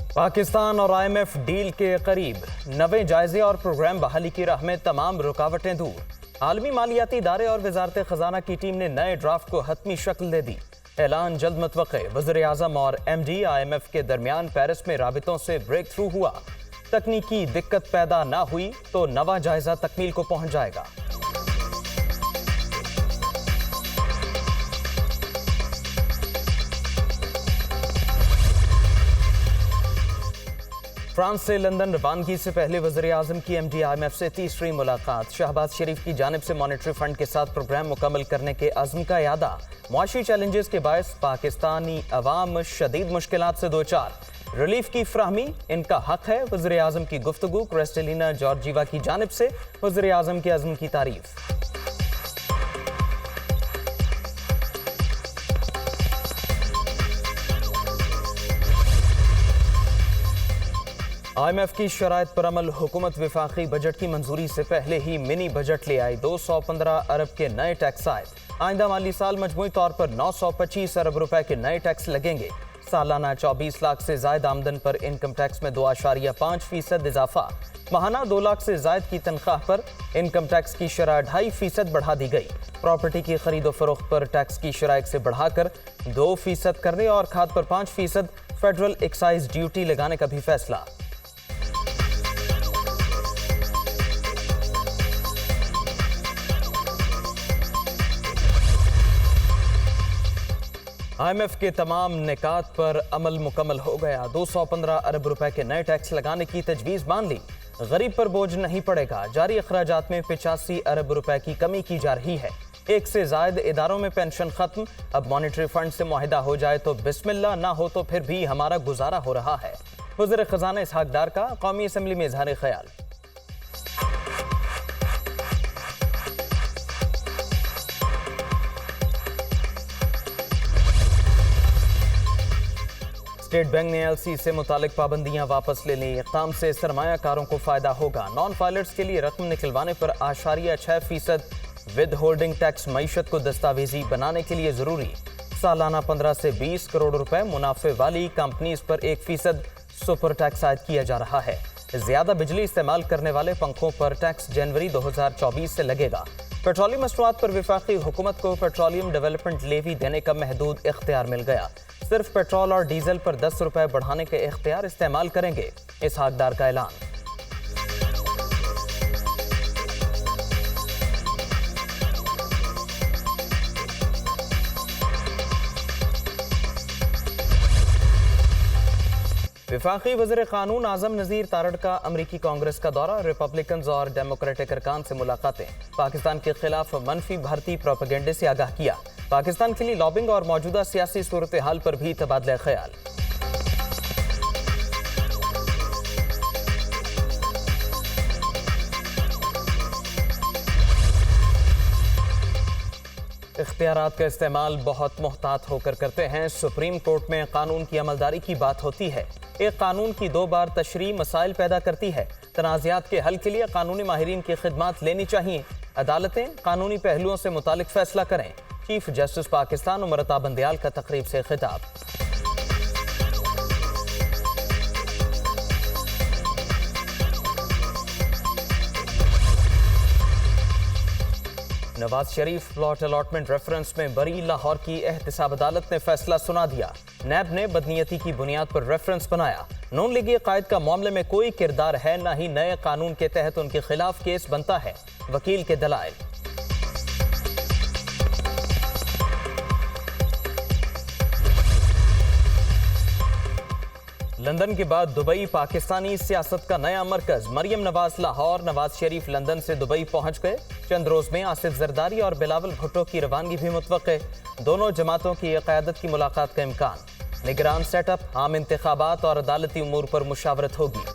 पाकिस्तान और IMF deal के करीब, नवे जायजे और प्रोग्राम बहाली की राह में तमाम रुकावटें दूर। आलमी मालियाती इदारे और वजारत खजाना की टीम ने नए ड्राफ्ट को हतमी शक्ल दे दी। ऐलान जल्द मुतवक्के। वज़ीर आज़म और MD IMF के दरमियान पेरिस में राबितों से ब्रेक थ्रू हुआ। तकनीकी दिक्कत पैदा ना हुई तो नवा जायजा तकमील को पहुंच जाएगा। फ्रांस से लंदन रवानगी से पहले वज़ीर आज़म की MD IMF से तीसरी मुलाकात। शहबाज शरीफ की जानिब से मॉनेटरी फंड के साथ प्रोग्राम मुकम्मल करने के अज़्म का यादा। मुआशी चैलेंजेस के बायस पाकिस्तानी अवाम शदीद मुश्किलात से दो चार। रिलीफ की फ्राहमी इनका हक है। वज़ीर आज़म की गुफ्तगू। क्रिस्टलिना जॉर्जीवा की जानिब से वज़ीर आज़म के अज़्म की तारीफ। IMF की शराइत पर अमल। हुकूमत विफाकी बजट की मंजूरी से पहले ही मिनी बजट ले आई। 215 अरब के नए टैक्स आए। आइंदा माली साल मजमूई तौर पर 925 अरब रुपए के नए टैक्स लगेंगे। सालाना 24 लाख से जायद आमदन पर इनकम टैक्स में 2.5% इजाफा। माहाना 2 लाख से जायद की तनख्वाह पर इनकम टैक्स की शरह 2.5% बढ़ा दी गई। प्रॉपर्टी की खरीदो फरोख्त पर टैक्स की शरह 1 से बढ़ाकर 2% करने और खाद पर 5% फेडरल एक्साइज ड्यूटी लगाने का भी फैसला। IMF के तमाम निकात पर अमल मुकम्मल हो गया। 215 अरब रुपए के नए टैक्स लगाने की तजवीज़ मान ली। गरीब पर बोझ नहीं पड़ेगा। जारी अखराजात में 85 अरब रुपए की कमी की जा रही है। 1 से जायद इदारों में पेंशन खत्म। अब मॉनेटरी फंड से मुआहिदा हो जाए तो बिस्मिल्लाह, ना हो तो फिर भी हमारा गुजारा हो रहा है। वज़ीर खजाना इसहाक डार का कौमी असम्बली में इजहार ख्याल। स्टेट बैंक ने LC से मुतालिक पाबंदियां वापस ले ली। इक़दाम से सरमायाकारों को फायदा होगा। नॉन फाइलर्स के लिए रकम निकलवाने पर 8.6% विद होल्डिंग टैक्स मईशत को दस्तावेजी बनाने के लिए जरूरी। सालाना 15 से 20 करोड़ रुपए मुनाफे वाली कंपनीज पर 1% सुपर टैक्स आयद किया जा रहा है। ज्यादा बिजली इस्तेमाल करने वाले पंखों पर टैक्स जनवरी 2024 से लगेगा। पेट्रोलियम मसनूआत पर विफाकी हुकूमत को पेट्रोलियम डेवलपमेंट लेवी देने का महदूद इख्तियार मिल गया। सिर्फ पेट्रोल और डीजल पर 10 रुपए बढ़ाने के इख्तियार इस्तेमाल करेंगे। इसहाक डार का ऐलान। विफाकी वज़ीर कानून आजम नज़ीर तारड़ का अमरीकी कांग्रेस का दौरा। रिपब्लिकन्स और डेमोक्रेटिक अरकान से मुलाकातें। पाकिस्तान के खिलाफ मनफी भारतीय प्रोपेगेंडे से आगाह किया। पाकिस्तान के लिए लॉबिंग और मौजूदा सियासी सूरत हाल पर भी तबादला ख्याल। इख्तियारात का इस्तेमाल बहुत मोहतात होकर करते हैं। सुप्रीम कोर्ट में कानून की अमलदारी की बात होती है। एक कानून की 2 बार तशरीह मसाइल पैदा करती है। तनाज़ात के हल के लिए कानूनी माहिरीन की खिदमात लेनी चाहिए। अदालतें कानूनी पहलुओं से मुतालिक फैसला करें। चीफ जस्टिस पाकिस्तान उमरता बंदयाल का तकरीब से खिताब। Nawaz Sharif plot allotment reference में बरी। लाहौर की एहतसाब अदालत ने फैसला सुना दिया। नैब ने बदनीयती की बुनियाद पर रेफरेंस बनाया। नून लीगी कायद का मामले में कोई किरदार है, न ही नए कानून के तहत उनके खिलाफ केस बनता है। वकील के दलाइल। लंदन के बाद दुबई पाकिस्तानी सियासत का नया मरकज। मरियम नवाज लाहौर, नवाज शरीफ लंदन से दुबई पहुंच गए। चंद रोज में आसिफ जरदारी और बिलावल भुट्टो की रवानगी भी मुतवक्के। दोनों जमातों की क़यादत की मुलाकात का इम्कान। निगरान सेटअप, आम इंतखाबात और अदालती उमूर पर मुशावरत होगी।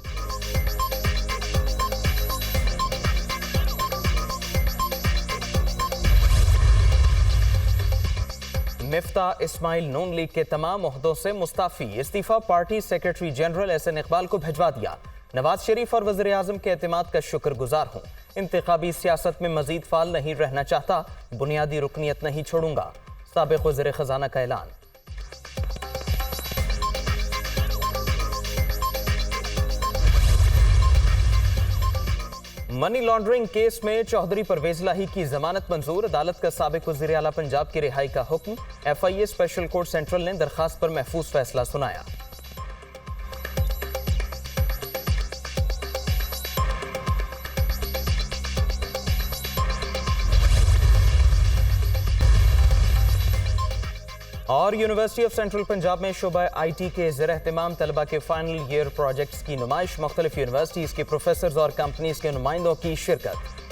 मिफ्ता इस्माइल नून लीग के तमाम ओहदों से मुस्ताफी। इस्तीफा party secretary general SN Iqbal को भिजवा दिया। नवाज शरीफ और वज़ीर आज़म के एतमाद का शुक्रगुजार हूँ। इंतखाबी सियासत में मजीद फाल नहीं रहना चाहता। बुनियादी रुकनियत नहीं छोड़ूंगा। साबिक़ वज़ीर खजाना का ऐलान। मनी लॉन्ड्रिंग केस में चौधरी परवेज लाही की जमानत मंजूर। अदालत का साबिक वजीर आला पंजाब की रिहाई का हुक्म। FIA स्पेशल कोर्ट सेंट्रल ने दरखास्त पर महफूज फैसला सुनाया। और यूनिवर्सिटी ऑफ सेंट्रल पंजाब में शोबा IT के ज़ेर एहतमाम तलबा के फाइनल ईयर प्रोजेक्ट्स की नुमाइश। मुख्तलिफ यूनिवर्सिटीज़ के प्रोफेसर्स और कंपनीज के नुमाइंदों की शिरकत।